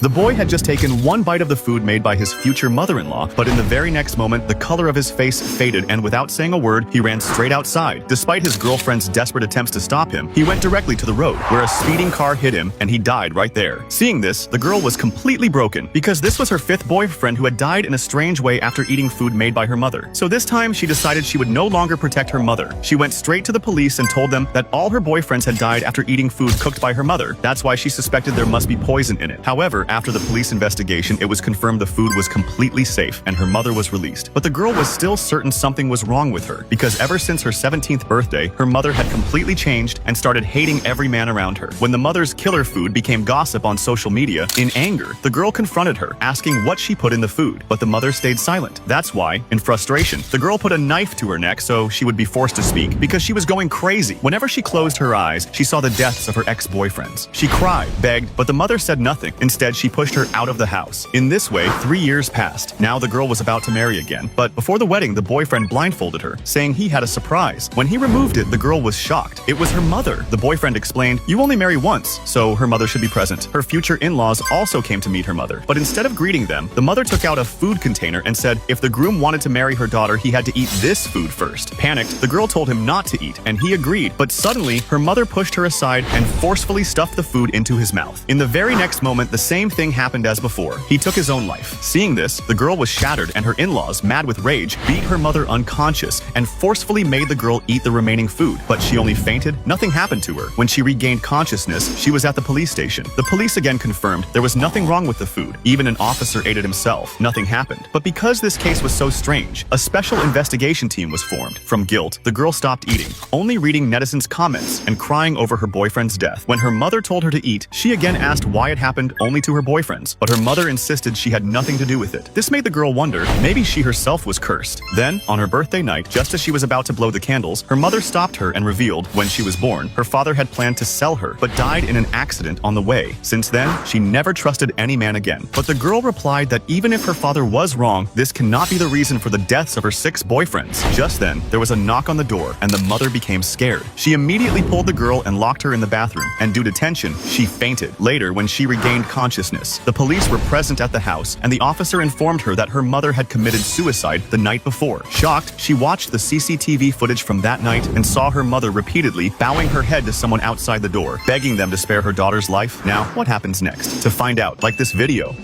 The boy had just taken one bite of the food made by his future mother-in-law, but in the very next moment, the color of his face faded, and without saying a word, he ran straight outside. Despite his girlfriend's desperate attempts to stop him, he went directly to the road, where a speeding car hit him, and he died right there. Seeing this, the girl was completely broken, because this was her fifth boyfriend who had died in a strange way after eating food made by her mother. So this time, she decided she would no longer protect her mother. She went straight to the police and told them that all her boyfriends had died after eating food cooked by her mother. That's why she suspected there must be poison in it. However, after the police investigation, it was confirmed the food was completely safe and her mother was released. But the girl was still certain something was wrong with her, because ever since her 17th birthday, her mother had completely changed and started hating every man around her. When the mother's killer food became gossip on social media, in anger, the girl confronted her, asking what she put in the food, but the mother stayed silent. That's why, in frustration, the girl put a knife to her neck so she would be forced to speak, because she was going crazy. Whenever she closed her eyes, she saw the deaths of her ex-boyfriends. She cried, begged, but the mother said nothing. Instead, she pushed her out of the house. In this way, 3 years passed. Now the girl was about to marry again, but before the wedding, the boyfriend blindfolded her, saying he had a surprise. When he removed it, the girl was shocked. It was her mother. The boyfriend explained, "You only marry once, so her mother should be present." Her future in-laws also came to meet her mother, but instead of greeting them, the mother took out a food container and said if the groom wanted to marry her daughter, he had to eat this food first. Panicked, the girl told him not to eat, and he agreed, but suddenly, her mother pushed her aside and forcefully stuffed the food into his mouth. In the very next moment, the same thing happened as before. He took his own life. Seeing this, the girl was shattered, and her in-laws, mad with rage, beat her mother unconscious and forcefully made the girl eat the remaining food. But she only fainted. Nothing happened to her. When she regained consciousness, she was at the police station. The police again confirmed there was nothing wrong with the food. Even an officer ate it himself. Nothing happened. But because this case was so strange, a special investigation team was formed. From guilt, the girl stopped eating, only reading netizens' comments and crying over her boyfriend's death. When her mother told her to eat, she again asked why it happened only to her boyfriends, but her mother insisted she had nothing to do with it. This made the girl wonder, maybe she herself was cursed. Then, on her birthday night, just as she was about to blow the candles, her mother stopped her and revealed, when she was born, her father had planned to sell her, but died in an accident on the way. Since then, she never trusted any man again. But the girl replied that even if her father was wrong, this cannot be the reason for the deaths of her 6 boyfriends. Just then, there was a knock on the door, and the mother became scared. She immediately pulled the girl and locked her in the bathroom, and due to tension, she fainted. Later, when she regained consciousness, the police were present at the house, and the officer informed her that her mother had committed suicide the night before. Shocked, she watched the CCTV footage from that night and saw her mother repeatedly bowing her head to someone outside the door, begging them to spare her daughter's life. Now, what happens next? To find out, like this video.